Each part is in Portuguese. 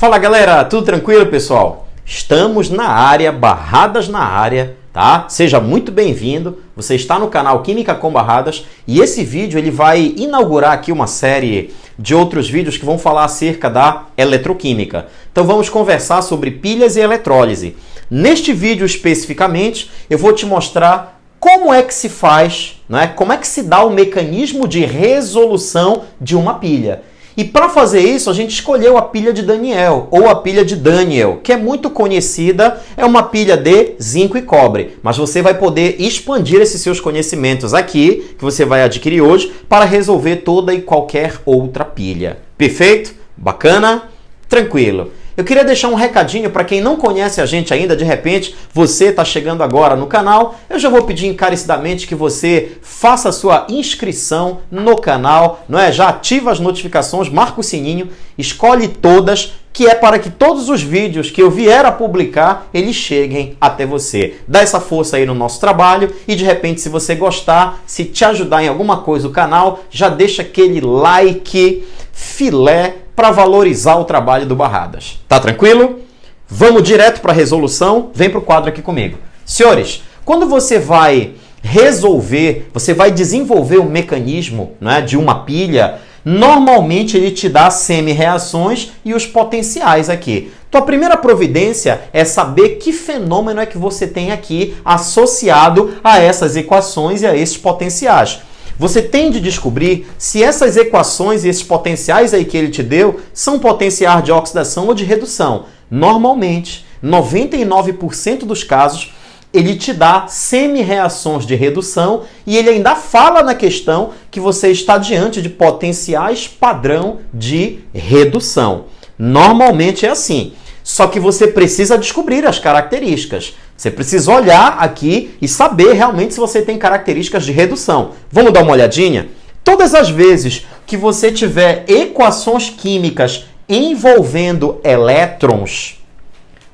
Fala galera, tudo tranquilo pessoal? Estamos na área, barradas na área, tá? Seja muito bem-vindo, você está no canal Química com Barradas e esse vídeo ele vai inaugurar aqui uma série de outros vídeos que vão falar acerca da eletroquímica. Então vamos conversar sobre pilhas e eletrólise. Neste vídeo especificamente eu vou te mostrar como é que se faz, né? Como é que se dá o mecanismo de resolução de uma pilha. E para fazer isso, a gente escolheu a pilha de Daniel, ou a pilha de Daniel, que é muito conhecida, é uma pilha de zinco e cobre. Mas você vai poder expandir esses seus conhecimentos aqui, que você vai adquirir hoje, para resolver toda e qualquer outra pilha. Perfeito? Bacana? Tranquilo. Eu queria deixar um recadinho para quem não conhece a gente ainda, de repente você está chegando agora no canal, eu já vou pedir encarecidamente que você faça a sua inscrição no canal, não é? Já ativa as notificações, marca o sininho, escolhe todas, que é para que todos os vídeos que eu vier a publicar, eles cheguem até você. Dá essa força aí no nosso trabalho e de repente se você gostar, se te ajudar em alguma coisa o canal, já deixa aquele like filé para valorizar o trabalho do Barradas. Tá tranquilo? Vamos direto para a resolução. Vem para o quadro aqui comigo. Senhores, quando você vai resolver, você vai desenvolver um mecanismo, né, de uma pilha, normalmente ele te dá semi-reações e os potenciais aqui. Tua primeira providência é saber que fenômeno é que você tem aqui associado a essas equações e a esses potenciais. Você tem de descobrir se essas equações e esses potenciais aí que ele te deu são potenciais de oxidação ou de redução. Normalmente, 99% dos casos, ele te dá semi-reações de redução e ele ainda fala na questão que você está diante de potenciais padrão de redução. Normalmente é assim. Só que você precisa descobrir as características. Você precisa olhar aqui e saber realmente se você tem características de redução. Vamos dar uma olhadinha? Todas as vezes que você tiver equações químicas envolvendo elétrons,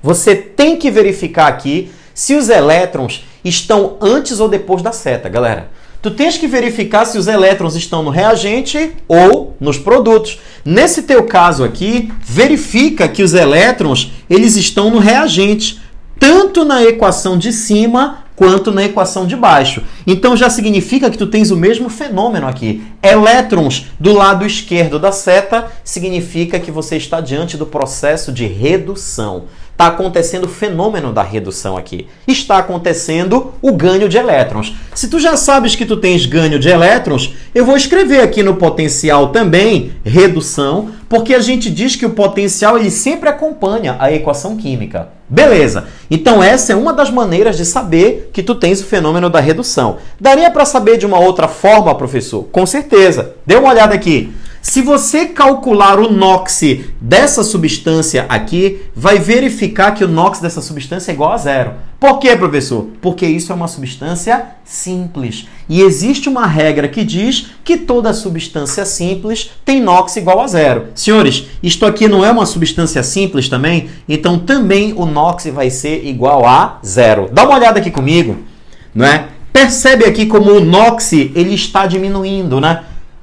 você tem que verificar aqui se os elétrons estão antes ou depois da seta, galera. Tu tens que verificar se os elétrons estão no reagente ou nos produtos. Nesse teu caso aqui, verifica que os elétrons eles estão no reagente, tanto na equação de cima quanto na equação de baixo. Então já significa que tu tens o mesmo fenômeno aqui. Elétrons do lado esquerdo da seta significa que você está diante do processo de redução. Está acontecendo o fenômeno da redução aqui. Está acontecendo o ganho de elétrons. Se tu já sabes que tu tens ganho de elétrons, eu vou escrever aqui no potencial também redução, porque a gente diz que o potencial ele sempre acompanha a equação química. Beleza. Então essa é uma das maneiras de saber que tu tens o fenômeno da redução. Daria para saber de uma outra forma, professor? Com certeza. Dê uma olhada aqui. Se você calcular o NOx dessa substância aqui, vai verificar que o NOx dessa substância é igual a zero. Por quê, professor? Porque isso é uma substância simples. E existe uma regra que diz que toda substância simples tem NOx igual a zero. Senhores, isto aqui não é uma substância simples também? Então também o NOx vai ser igual a zero. Dá uma olhada aqui comigo, não é? Percebe aqui como o NOx ele está diminuindo, né?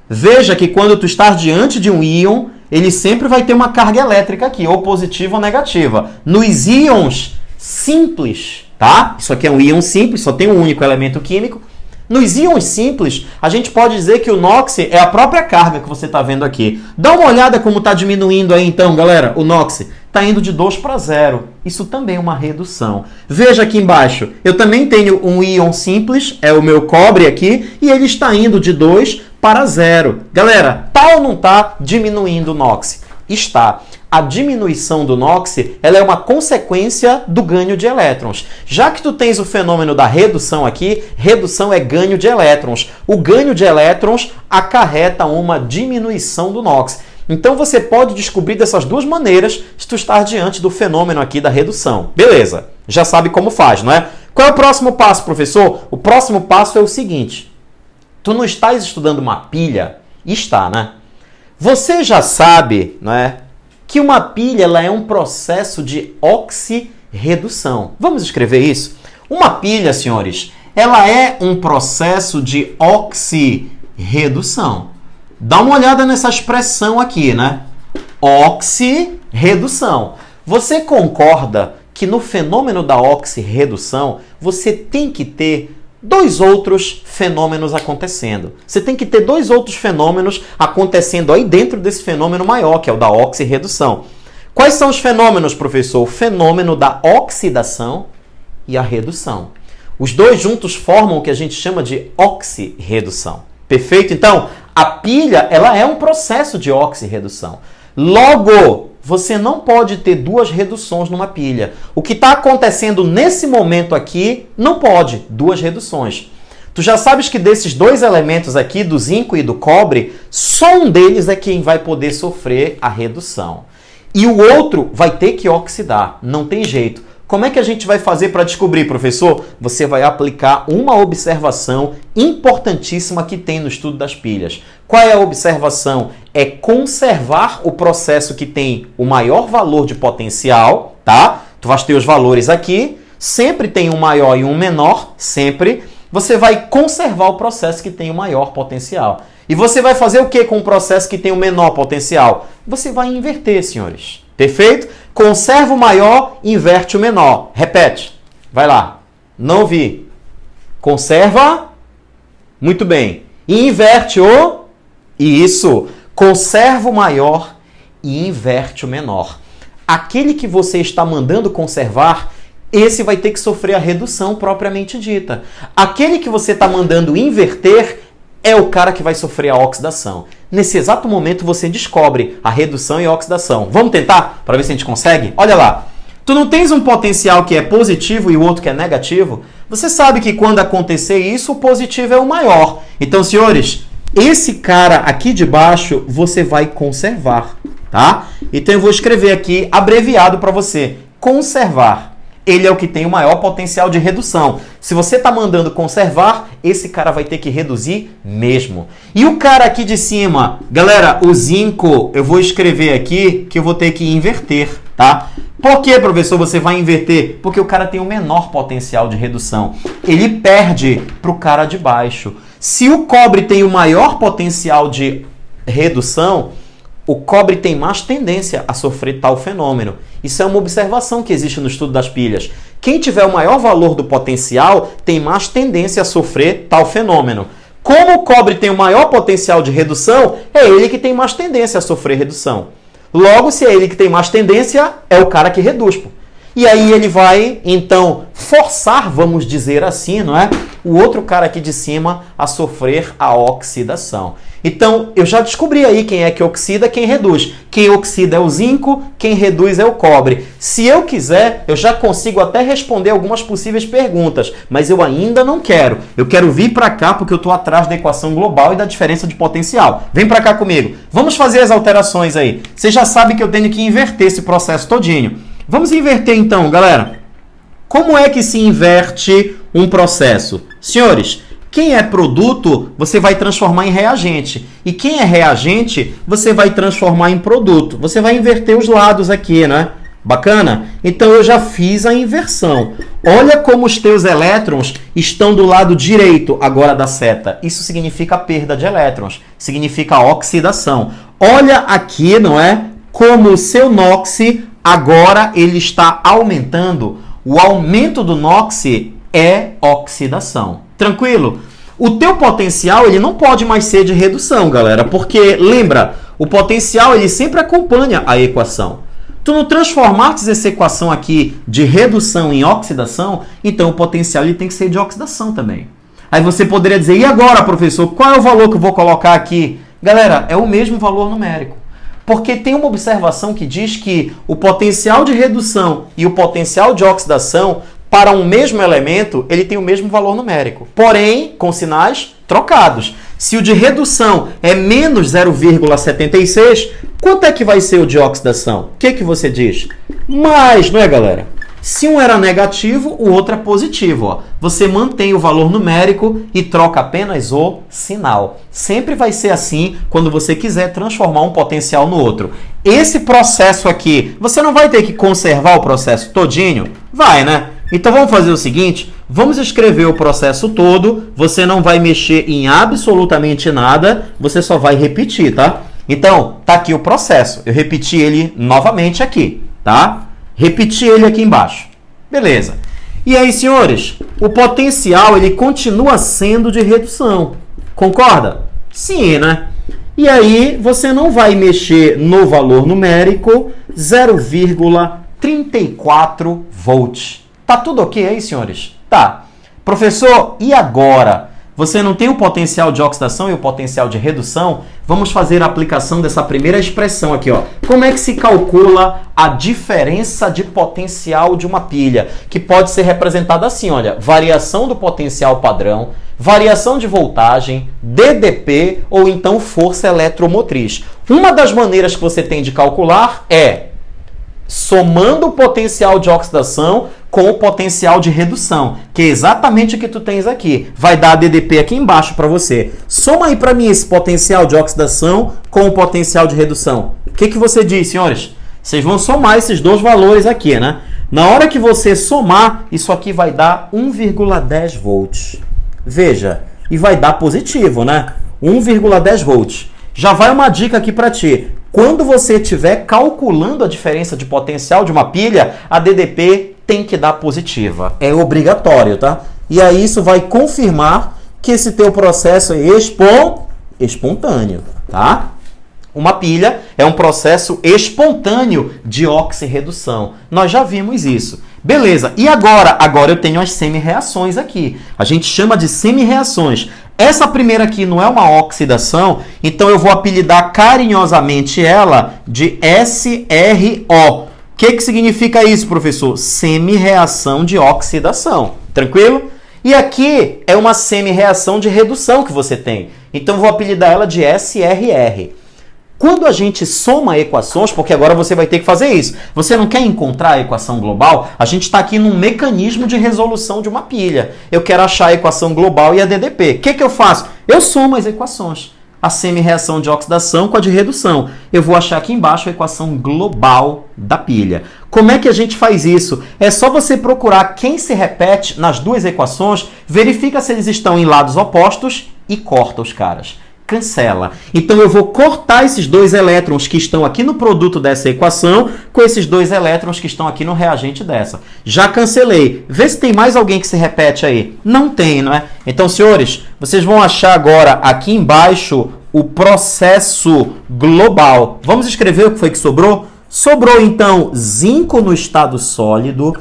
Veja que quando tu estás diante de um íon, ele sempre vai ter uma carga elétrica aqui, ou positiva ou negativa. Nos íons simples, tá? Isso aqui é um íon simples, só tem um único elemento químico. Nos íons simples, a gente pode dizer que o NOx é a própria carga que você está vendo aqui. Dá uma olhada como está diminuindo aí então, galera, o NOx. Está indo de 2 para 0. Isso também é uma redução. Veja aqui embaixo, eu também tenho um íon simples, é o meu cobre aqui, e ele está indo de 2 para 0. Galera, tá ou não está diminuindo o NOx? Está. A diminuição do NOx ela é uma consequência do ganho de elétrons. Já que tu tens o fenômeno da redução aqui, redução é ganho de elétrons. O ganho de elétrons acarreta uma diminuição do NOx. Então você pode descobrir dessas duas maneiras se tu estás diante do fenômeno aqui da redução. Beleza, já sabe como faz, não é? Qual é o próximo passo, professor? O próximo passo é o seguinte. Tu não estás estudando uma pilha? Está, né? Você já sabe, não é, que uma pilha ela é um processo de oxirredução. Vamos escrever isso? Uma pilha, senhores, ela é um processo de oxirredução. Dá uma olhada nessa expressão aqui, né? Oxi redução. Você concorda que no fenômeno da oxirredução você tem que ter dois outros fenômenos acontecendo? Você tem que ter dois outros fenômenos acontecendo aí dentro desse fenômeno maior, que é o da oxirredução. Quais são os fenômenos, professor? O fenômeno da oxidação e a redução. Os dois juntos formam o que a gente chama de oxirredução. Perfeito? Então, a pilha ela é um processo de oxirredução. Logo, você não pode ter duas reduções numa pilha. O que está acontecendo nesse momento aqui, não pode. Duas reduções. Tu já sabes que desses dois elementos aqui, do zinco e do cobre, só um deles é quem vai poder sofrer a redução. E o outro vai ter que oxidar. Não tem jeito. Como é que a gente vai fazer para descobrir, professor? Você vai aplicar uma observação importantíssima que tem no estudo das pilhas. Qual é a observação? É conservar o processo que tem o maior valor de potencial, tá? Tu vais ter os valores aqui, sempre tem um maior e um menor, sempre. Você vai conservar o processo que tem o maior potencial. E você vai fazer o que com o processo que tem o menor potencial? Você vai inverter, senhores. Perfeito? Conserva o maior, inverte o menor. Repete. Vai lá. Não ouvi. Conserva. Muito bem. E inverte o... Isso. Conserva o maior e inverte o menor. Aquele que você está mandando conservar, esse vai ter que sofrer a redução propriamente dita. Aquele que você está mandando inverter é o cara que vai sofrer a oxidação. Nesse exato momento você descobre a redução e a oxidação. Vamos tentar para ver se a gente consegue? Olha lá. Tu não tens um potencial que é positivo e o outro que é negativo? Você sabe que quando acontecer isso, o positivo é o maior. Então, senhores, esse cara aqui de baixo você vai conservar, tá? Então eu vou escrever aqui abreviado para você. Conservar. Ele é o que tem o maior potencial de redução. Se você está mandando conservar, esse cara vai ter que reduzir mesmo. E o cara aqui de cima, galera, o zinco, eu vou escrever aqui que eu vou ter que inverter, tá? Por que, professor, você vai inverter? Porque o cara tem o menor potencial de redução. Ele perde para o cara de baixo. Se o cobre tem o maior potencial de redução, o cobre tem mais tendência a sofrer tal fenômeno. Isso é uma observação que existe no estudo das pilhas. Quem tiver o maior valor do potencial tem mais tendência a sofrer tal fenômeno. Como o cobre tem o maior potencial de redução, é ele que tem mais tendência a sofrer redução. Logo, se é ele que tem mais tendência, é o cara que reduz. Pô. E aí ele vai, então, forçar, vamos dizer assim, não é? O outro cara aqui de cima a sofrer a oxidação. Então, eu já descobri aí quem é que oxida, quem reduz. Quem oxida é o zinco, quem reduz é o cobre. Se eu quiser, eu já consigo até responder algumas possíveis perguntas, mas eu ainda não quero. Eu quero vir para cá porque eu estou atrás da equação global e da diferença de potencial. Vem para cá comigo. Vamos fazer as alterações aí. Você já sabe que eu tenho que inverter esse processo todinho. Vamos inverter então, galera. Como é que se inverte um processo? Senhores, quem é produto, você vai transformar em reagente. E quem é reagente, você vai transformar em produto. Você vai inverter os lados aqui, né? Bacana? Então eu já fiz a inversão. Olha como os teus elétrons estão do lado direito agora da seta. Isso significa perda de elétrons. Significa oxidação. Olha aqui, não é? Como o seu NOx agora ele está aumentando. O aumento do NOx é oxidação. Tranquilo? O teu potencial ele não pode mais ser de redução, galera, porque lembra, o potencial ele sempre acompanha a equação. Tu não transformaste essa equação aqui de redução em oxidação, então o potencial ele tem que ser de oxidação também. Aí você poderia dizer, e agora, professor, qual é o valor que eu vou colocar aqui? Galera, é o mesmo valor numérico. Porque tem uma observação que diz que o potencial de redução e o potencial de oxidação para um mesmo elemento, ele tem o mesmo valor numérico. Porém, com sinais trocados. Se o de redução é menos 0,76, quanto é que vai ser o de oxidação? O que você diz? Mais, não é, galera? Se um era negativo, o outro é positivo. Ó. Você mantém o valor numérico e troca apenas o sinal. Sempre vai ser assim quando você quiser transformar um potencial no outro. Esse processo aqui, você não vai ter que conservar o processo todinho? Vai, né? Então vamos fazer o seguinte, vamos escrever o processo todo, você não vai mexer em absolutamente nada, você só vai repetir, tá? Então, tá aqui o processo. Eu repeti ele novamente aqui, tá? Repeti ele aqui embaixo. Beleza. E aí, senhores, o potencial ele continua sendo de redução. Concorda? Sim, né? E aí, você não vai mexer no valor numérico 0,34 volts. Tá tudo ok aí, senhores? Tá. Professor, e agora? Você não tem o potencial de oxidação e o potencial de redução? Vamos fazer a aplicação dessa primeira expressão aqui, ó. Como é que se calcula a diferença de potencial de uma pilha? Que pode ser representada assim, olha, variação do potencial padrão, variação de voltagem, DDP ou então força eletromotriz. Uma das maneiras que você tem de calcular é somando o potencial de oxidação com o potencial de redução, que é exatamente o que tu tens aqui. Vai dar a DDP aqui embaixo para você. Soma aí para mim esse potencial de oxidação com o potencial de redução. O que você diz, senhores? Vocês vão somar esses dois valores aqui, né? Na hora que você somar, isso aqui vai dar 1,10 volts. Veja, e vai dar positivo, né? 1,10 volts. Já vai uma dica aqui para ti. Quando você estiver calculando a diferença de potencial de uma pilha, a DDP tem que dar positiva. É obrigatório, tá? E aí isso vai confirmar que esse teu processo é espontâneo, tá? Uma pilha é um processo espontâneo de oxirredução. Nós já vimos isso. Beleza, e agora? Agora eu tenho as semi-reações aqui. A gente chama de semi-reações. Essa primeira aqui não é uma oxidação, então eu vou apelidar carinhosamente ela de SRO. O que significa isso, professor? Semi-reação de oxidação. Tranquilo? E aqui é uma semi-reação de redução que você tem. Então eu vou apelidar ela de SRR. Quando a gente soma equações, porque agora você vai ter que fazer isso. Você não quer encontrar a equação global? A gente está aqui num mecanismo de resolução de uma pilha. Eu quero achar a equação global e a DDP. O que eu faço? Eu somo as equações. A semi-reação de oxidação com a de redução. Eu vou achar aqui embaixo a equação global da pilha. Como é que a gente faz isso? É só você procurar quem se repete nas duas equações, verifica se eles estão em lados opostos e corta os caras. Cancela. Então eu vou cortar esses dois elétrons que estão aqui no produto dessa equação com esses dois elétrons que estão aqui no reagente dessa. Já cancelei. Vê se tem mais alguém que se repete aí. Não tem, não é? Então, senhores, vocês vão achar agora aqui embaixo o processo global. Vamos escrever o que foi que sobrou? Sobrou, então, zinco no estado sólido,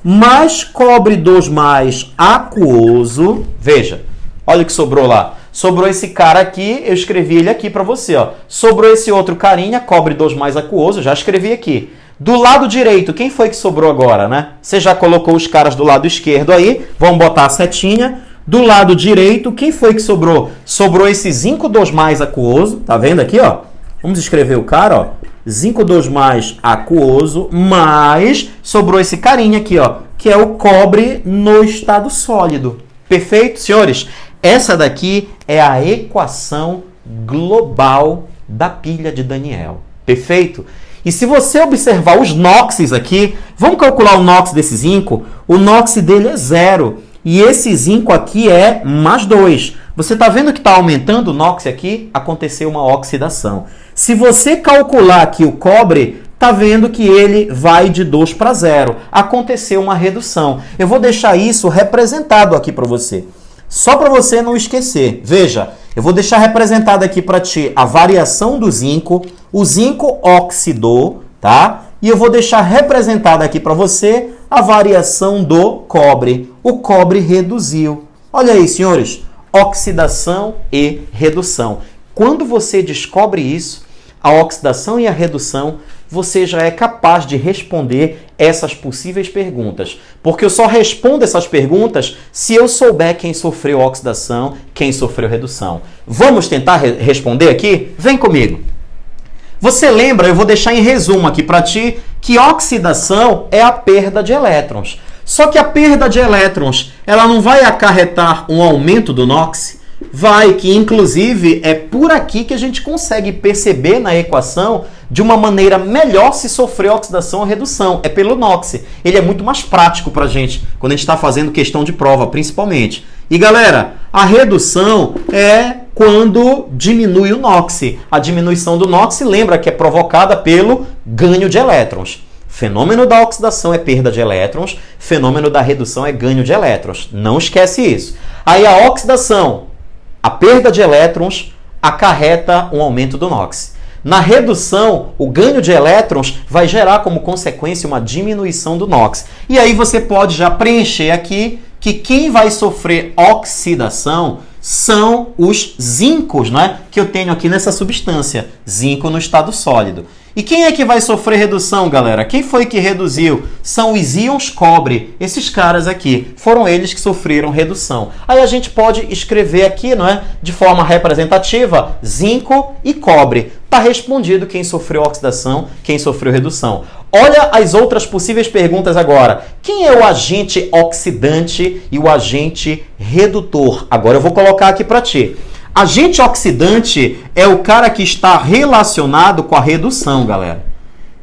mais cobre 2 mais aquoso. Veja, olha o que sobrou lá. Sobrou esse cara aqui, eu escrevi ele aqui para você, ó. Sobrou esse outro carinha, cobre 2 mais aquoso, já escrevi aqui. Do lado direito, quem foi que sobrou agora, né? Você já colocou os caras do lado esquerdo aí, vamos botar a setinha. Do lado direito, quem foi que sobrou? Sobrou esse zinco 2 mais aquoso, tá vendo aqui, ó? Vamos escrever o cara, ó. Zinco 2 mais aquoso, mais sobrou esse carinha aqui, ó, que é o cobre no estado sólido. Perfeito, senhores? Essa daqui é a equação global da pilha de Daniel. Perfeito? E se você observar os NOxes aqui, vamos calcular o NOx desse zinco? O NOx dele é 0. E esse zinco aqui é mais 2. Você está vendo que está aumentando o NOx aqui? Aconteceu uma oxidação. Se você calcular aqui o cobre, está vendo que ele vai de 2 para 0. Aconteceu uma redução. Eu vou deixar isso representado aqui para você. Só para você não esquecer. Veja, eu vou deixar representado aqui para ti a variação do zinco. O zinco oxidou, tá? E eu vou deixar representado aqui para você a variação do cobre. O cobre reduziu. Olha aí, senhores. Oxidação e redução. Quando você descobre isso, a oxidação e a redução, você já é capaz de responder essas possíveis perguntas. Porque eu só respondo essas perguntas se eu souber quem sofreu oxidação, quem sofreu redução. Vamos tentar responder aqui? Vem comigo. Você lembra, eu vou deixar em resumo aqui para ti, que oxidação é a perda de elétrons. Só que a perda de elétrons, ela não vai acarretar um aumento do NOx? Vai, que inclusive é por aqui que a gente consegue perceber na equação de uma maneira melhor se sofreu oxidação ou redução. É pelo NOx. Ele é muito mais prático para a gente, quando a gente está fazendo questão de prova, principalmente. E galera, a redução é quando diminui o NOx. A diminuição do NOx, lembra que é provocada pelo ganho de elétrons. Fenômeno da oxidação é perda de elétrons, fenômeno da redução é ganho de elétrons. Não esquece isso. Aí a oxidação, a perda de elétrons, acarreta um aumento do NOx. Na redução, o ganho de elétrons vai gerar como consequência uma diminuição do NOx. E aí você pode já preencher aqui que quem vai sofrer oxidação são os zincos, né, que eu tenho aqui nessa substância, zinco no estado sólido. E quem é que vai sofrer redução, galera? Quem foi que reduziu? São os íons cobre. Esses caras aqui, foram eles que sofreram redução. Aí a gente pode escrever aqui, não é, de forma representativa, zinco e cobre. Está respondido quem sofreu oxidação, quem sofreu redução. Olha as outras possíveis perguntas agora. Quem é o agente oxidante e o agente redutor? Agora eu vou colocar aqui para ti. Agente oxidante é o cara que está relacionado com a redução, galera.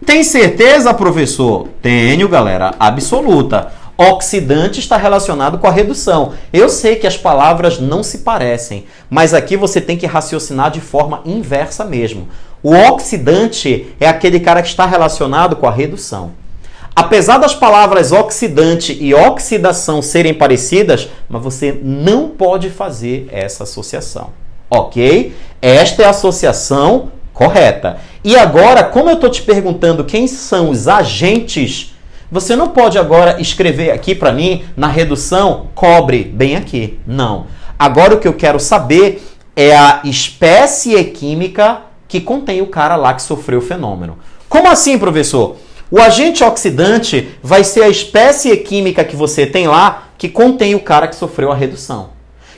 Tem certeza, professor? Tenho, galera, absoluta. Oxidante está relacionado com a redução. Eu sei que as palavras não se parecem, mas aqui você tem que raciocinar de forma inversa mesmo. O oxidante é aquele cara que está relacionado com a redução. Apesar das palavras oxidante e oxidação serem parecidas, mas você não pode fazer essa associação, ok? Esta é a associação correta. E agora, como eu estou te perguntando quem são os agentes, você não pode agora escrever aqui para mim, na redução, cobre, bem aqui. Não. Agora o que eu quero saber é a espécie química que contém o cara lá que sofreu o fenômeno. Como assim, professor? O agente oxidante vai ser a espécie química que você tem lá que contém o cara que sofreu a redução.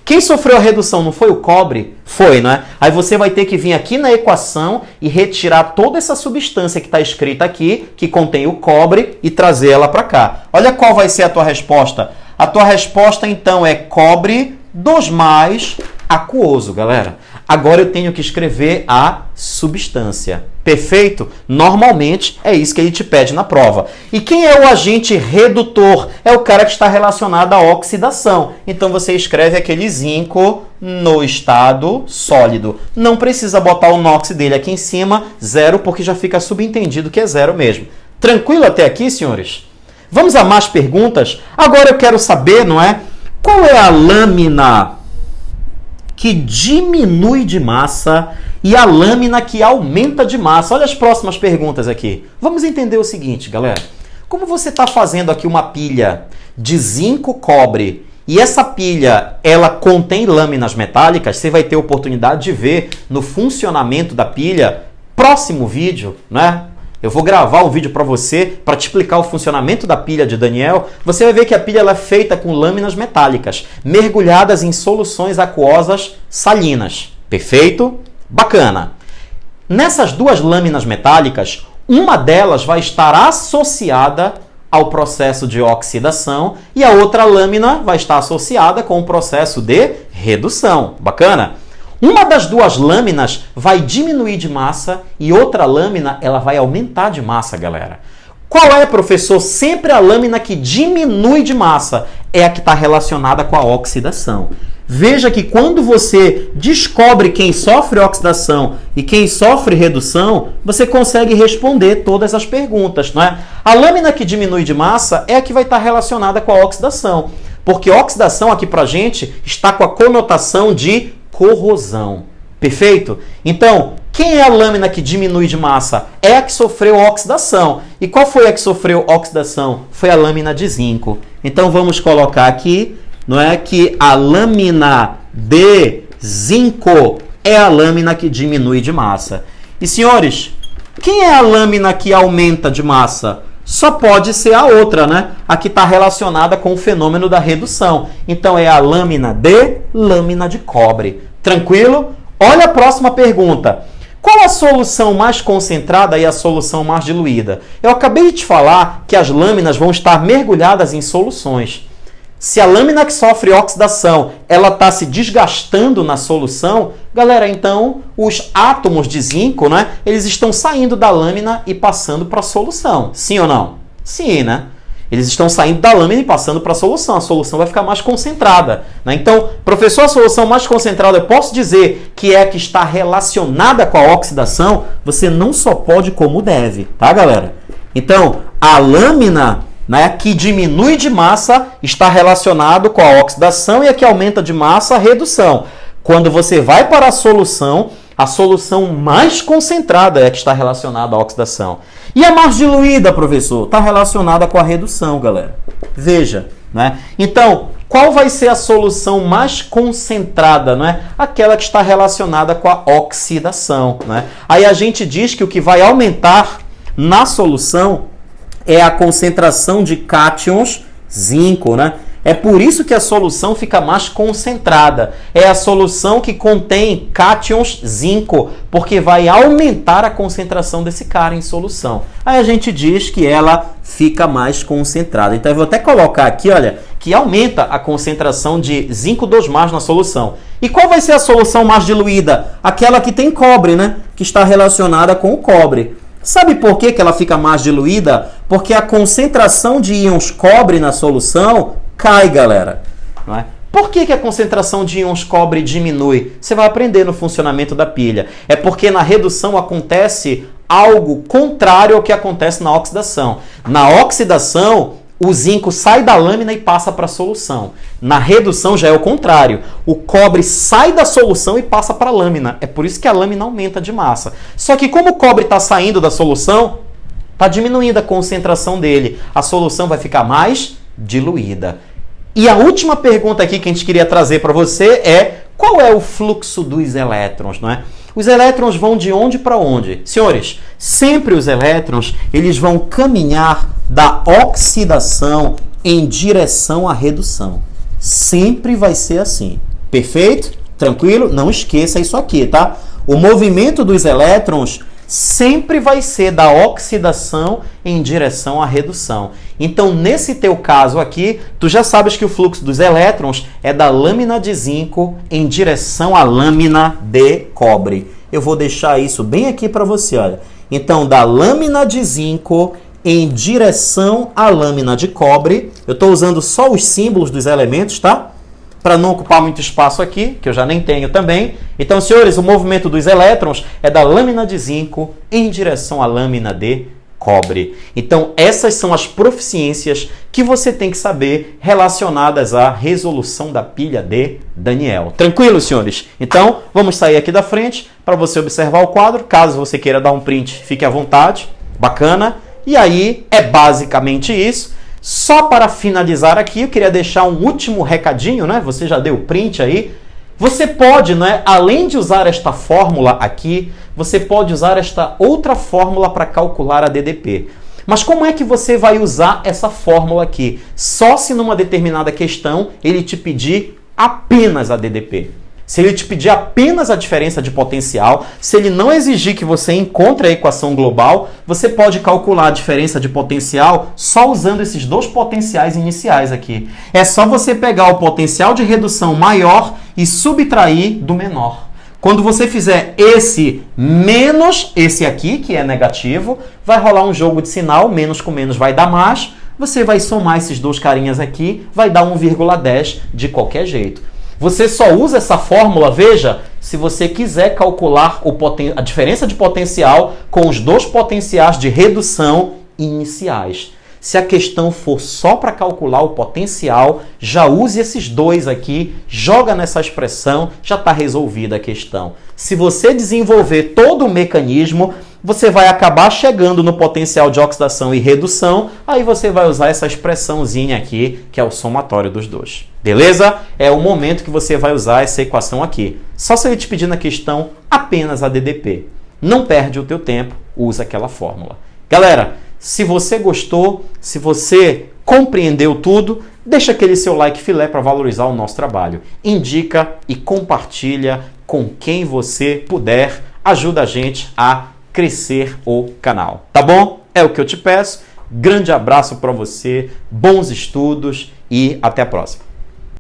Quem sofreu a redução não foi o cobre? Foi, né? Aí você vai ter que vir aqui na equação e retirar toda essa substância que está escrita aqui, que contém o cobre, e trazer ela para cá. Olha qual vai ser a tua resposta. A tua resposta, então, é cobre 2 mais aquoso, galera. Agora eu tenho que escrever a substância. Perfeito? Normalmente é isso que ele te pede na prova. E quem é o agente redutor? É o cara que está relacionado à oxidação. Então você escreve aquele zinco no estado sólido. Não precisa botar o NOx dele aqui em cima, 0, porque já fica subentendido que é 0 mesmo. Tranquilo até aqui, senhores? Vamos a mais perguntas? Agora eu quero saber, não é? Qual é a lâmina que diminui de massa e a lâmina que aumenta de massa? Olha as próximas perguntas aqui. Vamos entender o seguinte, galera. Como você está fazendo aqui uma pilha de zinco cobre e essa pilha ela contém lâminas metálicas, você vai ter oportunidade de ver no funcionamento da pilha, próximo vídeo, né? Eu vou gravar um vídeo para você para te explicar o funcionamento da pilha de Daniel. Você vai ver que a pilha ela é feita com lâminas metálicas, mergulhadas em soluções aquosas salinas. Perfeito? Bacana. Nessas duas lâminas metálicas, uma delas vai estar associada ao processo de oxidação e a outra lâmina vai estar associada com o processo de redução. Bacana? Uma das duas lâminas vai diminuir de massa e outra lâmina ela vai aumentar de massa, galera. Qual é, professor? Sempre a lâmina que diminui de massa é a que está relacionada com a oxidação. Veja que quando você descobre quem sofre oxidação e quem sofre redução, você consegue responder todas as perguntas, não é? A lâmina que diminui de massa é a que vai estar relacionada com a oxidação, porque oxidação aqui pra gente está com a conotação de corrosão. Perfeito? Então, quem é a lâmina que diminui de massa? É a que sofreu oxidação. E qual foi a que sofreu oxidação? Foi a lâmina de zinco. Então, vamos colocar aqui, não é, que a lâmina de zinco é a lâmina que diminui de massa. E, senhores, quem é a lâmina que aumenta de massa? Só pode ser a outra, né? A que está relacionada com o fenômeno da redução. Então, é a lâmina de cobre. Tranquilo? Olha a próxima pergunta. Qual a solução mais concentrada e a solução mais diluída? Eu acabei de te falar que as lâminas vão estar mergulhadas em soluções. Se a lâmina que sofre oxidação ela está se desgastando na solução, galera, então os átomos de zinco, né, eles estão saindo da lâmina e passando para a solução. Sim ou não? Sim, né? Eles estão saindo da lâmina e passando para a solução. A solução vai ficar mais concentrada, né? Então, professor, a solução mais concentrada, eu posso dizer que é a que está relacionada com a oxidação? Você não só pode, como deve, tá, galera? Então, a lâmina, né, que diminui de massa está relacionado com a oxidação e a que aumenta de massa, a redução. Quando você vai para a solução mais concentrada é a que está relacionada à oxidação. E a mais diluída, professor? Está relacionada com a redução, galera. Veja, né? Então, qual vai ser a solução mais concentrada, né? Aquela que está relacionada com a oxidação, né? Aí a gente diz que o que vai aumentar na solução é a concentração de cátions zinco, né? É por isso que a solução fica mais concentrada. É a solução que contém cátions zinco, porque vai aumentar a concentração desse cara em solução. Aí a gente diz que ela fica mais concentrada. Então eu vou até colocar aqui, olha, que aumenta a concentração de zinco 2+ na solução. E qual vai ser a solução mais diluída? Aquela que tem cobre, né? Que está relacionada com o cobre. Sabe por que ela fica mais diluída? Porque a concentração de íons cobre na solução cai, galera. Não é? Por que a concentração de íons cobre diminui? Você vai aprender no funcionamento da pilha. É porque na redução acontece algo contrário ao que acontece na oxidação. Na oxidação, o zinco sai da lâmina e passa para a solução. Na redução já é o contrário. O cobre sai da solução e passa para a lâmina. É por isso que a lâmina aumenta de massa. Só que como o cobre está saindo da solução, está diminuindo a concentração dele. A solução vai ficar mais diluída. E a última pergunta aqui que a gente queria trazer para você é: qual é o fluxo dos elétrons, não é? Os elétrons vão de onde para onde? Senhores, sempre os elétrons eles vão caminhar da oxidação em direção à redução. Sempre vai ser assim. Perfeito? Tranquilo? Não esqueça isso aqui, tá? O movimento dos elétrons sempre vai ser da oxidação em direção à redução. Então, nesse teu caso aqui, tu já sabes que o fluxo dos elétrons é da lâmina de zinco em direção à lâmina de cobre. Eu vou deixar isso bem aqui para você, olha. Então, da lâmina de zinco em direção à lâmina de cobre, eu estou usando só os símbolos dos elementos, tá? Para não ocupar muito espaço aqui, que eu já nem tenho também. Então, senhores, o movimento dos elétrons é da lâmina de zinco em direção à lâmina de cobre. Então, essas são as proficiências que você tem que saber relacionadas à resolução da pilha de Daniel. Tranquilo, senhores? Então, vamos sair aqui da frente para você observar o quadro. Caso você queira dar um print, fique à vontade. Bacana. E aí, é basicamente isso. Só para finalizar aqui, eu queria deixar um último recadinho, né? Você já deu o print aí. Você pode, né, além de usar esta fórmula aqui, você pode usar esta outra fórmula para calcular a DDP. Mas como é que você vai usar essa fórmula aqui? Só se numa determinada questão ele te pedir apenas a DDP. Se ele te pedir apenas a diferença de potencial, se ele não exigir que você encontre a equação global, você pode calcular a diferença de potencial só usando esses dois potenciais iniciais aqui. É só você pegar o potencial de redução maior e subtrair do menor. Quando você fizer esse menos esse aqui, que é negativo, vai rolar um jogo de sinal, menos com menos vai dar mais, você vai somar esses dois carinhas aqui, vai dar 1,10 de qualquer jeito. Você só usa essa fórmula, veja, se você quiser calcular a diferença de potencial com os dois potenciais de redução iniciais. Se a questão for só para calcular o potencial, já use esses dois aqui, joga nessa expressão, já está resolvida a questão. Se você desenvolver todo o mecanismo, você vai acabar chegando no potencial de oxidação e redução, aí você vai usar essa expressãozinha aqui, que é o somatório dos dois. Beleza? É o momento que você vai usar essa equação aqui. Só se ele te pedir na questão apenas a DDP. Não perde o teu tempo, usa aquela fórmula. Galera, se você gostou, se você compreendeu tudo, deixa aquele seu like filé para valorizar o nosso trabalho. Indica e compartilha com quem você puder. Ajuda a gente a crescer o canal. Tá bom? É o que eu te peço. Grande abraço para você, bons estudos e até a próxima.